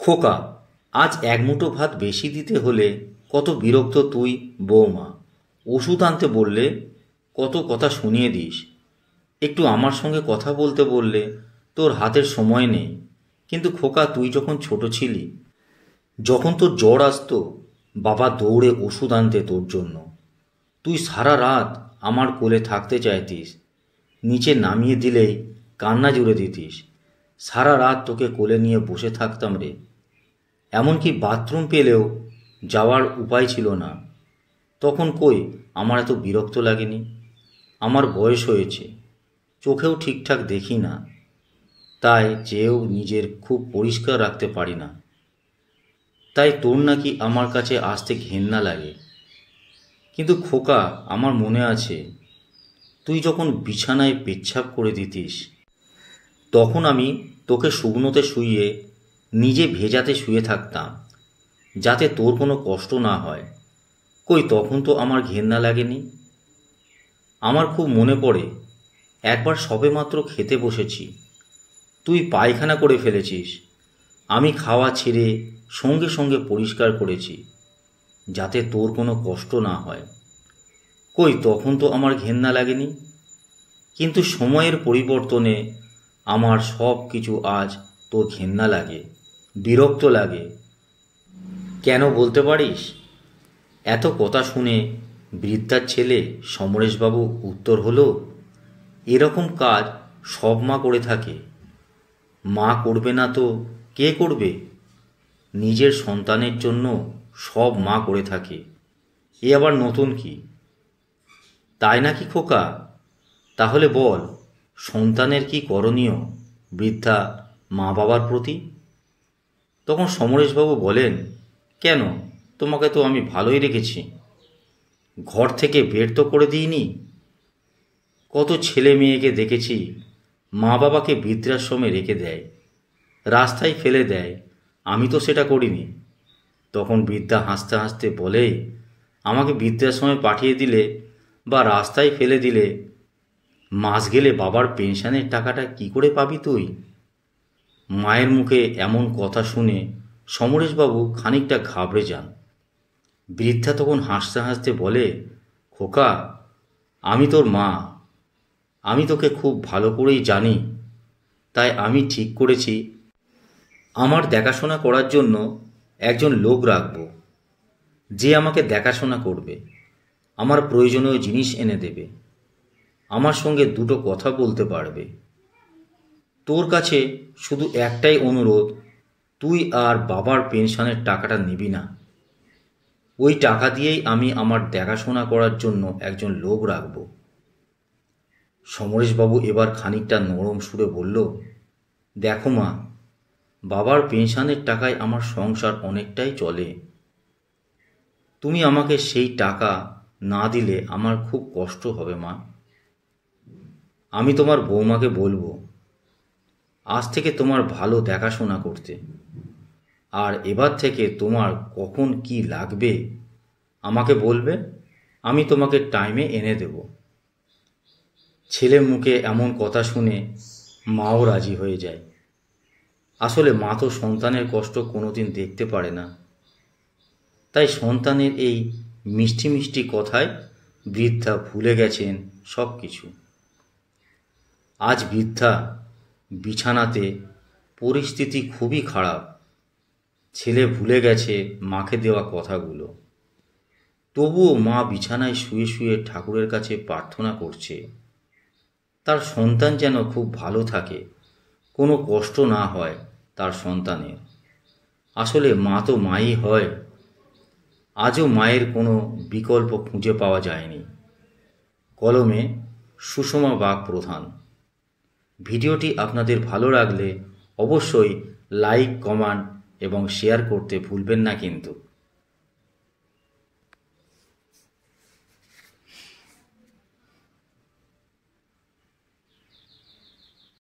খোকা, আজ এক মুঠো ভাত বেশি দিতে হলে কত বিরক্ত তুই বৌমা। ওষুধ আনতে বললে কত কথা শুনিয়ে দিস। একটু আমার সঙ্গে কথা বলতে বললে তোর হাতের সময় নেই। কিন্তু খোকা, তুই যখন ছোট ছিলি, যখন তোর জ্বর আসতো, বাবা দৌড়ে ওষুধ আনতে তোর জন্য। তুই সারা রাত আমার কোলে থাকতে চাইতিস, নিচে নামিয়ে দিলেই কান্না জুড়ে দিতিস। সারা রাত তোকে কোলে নিয়ে বসে থাকতাম রে। এমনকি বাথরুম পেলেও যাওয়ার উপায় ছিল না। তখন কই আমার এত বিরক্ত লাগেনি। আমার বয়স হয়েছে, চোখেও ঠিকঠাক দেখি না, তাই চেয়েও নিজের খুব পরিষ্কার রাখতে পারি না। তাই তোর নাকি আমার কাছে আসতে ঘেন্না লাগে। কিন্তু খোকা, আমার মনে আছে তুই যখন বিছানায় পেচ্ছাপ করে দিতিস, তখন আমি তোকে শুকনোতে শুইয়ে নিজে ভেজাতে শুয়ে থাকতাম, যাতে তোর কোনো কষ্ট না হয়। কই তখন তো আমার ঘেন্না লাগেনি। আমার খুব মনে পড়ে, একবার সবেমাত্র খেতে বসেছি, তুই পায়খানা করে ফেলেছিস। আমি খাওয়া ছেড়ে সঙ্গে সঙ্গে পরিষ্কার করেছি, যাতে তোর কোনো কষ্ট না হয়। কই তখন তো আমার ঘেন্না লাগেনি। কিন্তু সময়ের পরিবর্তনে আমার সব কিছু আজ তোর ঘেন্না লাগে, বিরক্ত লাগে। কেন বলতে পারিস? এত কথা শুনে বৃদ্ধার ছেলে সমরেশবাবু উত্তর হলো, এরকম কাজ সব মা করে থাকে। মা করবে না তো কে করবে? নিজের সন্তানের জন্য সব মা করে থাকে, এ আবার নতুন কি? তাই নাকি খোকা? তাহলে বল, সন্তানের কি করণীয় বৃদ্ধা মা বাবার প্রতি? তখন সমরেশবাবু বলেন, কেন, তোমাকে তো আমি ভালোই রেখেছি। ঘর থেকে বের তো করে দিইনি। কত ছেলে মেয়েকে দেখেছি মা বাবাকে বৃদ্ধাশ্রমে রেখে দেয়, রাস্তায় ফেলে দেয়। আমি তো সেটা করিনি। তখন বৃদ্ধা হাসতে হাসতে বলে, আমাকে বৃদ্ধাশ্রমে পাঠিয়ে দিলে বা রাস্তায় ফেলে দিলে মাস গেলে বাবার পেনশনের টাকাটা কি করে পাবি তুই? মায়ের মুখে এমন কথা শুনে সমরেশবাবু খানিকটা ঘাবড়ে যান। বৃদ্ধা তখন হাসতে হাসতে বলে, খোকা, আমি তোর মা, আমি তোকে খুব ভালো করেই জানি। তাই আমি ঠিক করেছি আমার দেখাশোনা করার জন্য একজন লোক রাখব, যে আমাকে দেখাশোনা করবে, আমার প্রয়োজনীয় জিনিস এনে দেবে, আমার সঙ্গে দুটো কথা বলতে পারবে। তোর কাছে শুধু একটাই অনুরোধ, তুই আর বাবার পেনশনের টাকাটা নিবি না। ওই টাকা দিয়েই আমি আমার দেখাশোনা করার জন্য একজন লোক রাখব। সমরেশবাবু এবার খানিকটা নরম সুরে বলল, দেখো মা, বাবার পেনশনের টাকায় আমার সংসার অনেকটাই চলে। তুমি আমাকে সেই টাকা না দিলে আমার খুব কষ্ট হবে মা। আমি তোমার বৌমাকে বলবো আজ থেকে তোমার ভালো দেখাশোনা করতে, আর এবার থেকে তোমার কখন কি লাগবে আমাকে বলবে, আমি তোমাকে টাইমে এনে দেব। ছেলে মুখে এমন কথা শুনে মাও রাজি হয়ে যায়। আসলে মা তো সন্তানের কষ্ট কোনোদিন দেখতে পারে না, তাই সন্তানের এই মিষ্টি মিষ্টি কথায় বৃদ্ধা ভুলে গেছেন সব কিছু। আজ বৃদ্ধা বিছানাতে, পরিস্থিতি খুবই খারাপ। ছেলে ভুলে গেছে মাকে দেওয়া কথাগুলো, তবুও মা বিছানায় শুয়ে শুয়ে ঠাকুরের কাছে প্রার্থনা করছে তার সন্তান যেন খুব ভালো থাকে, কোনো কষ্ট না হয় তার সন্তানের। আসলে মা তো মাই হয়। আজও মায়ের কোনো বিকল্প খুঁজে পাওয়া যায়নি। কলমে সুষমা বাগ প্রধান। ভিডিওটি আপনাদের ভালো লাগলে অবশ্যই লাইক, কমেন্ট এবং শেয়ার করতে ভুলবেন না কিন্তু।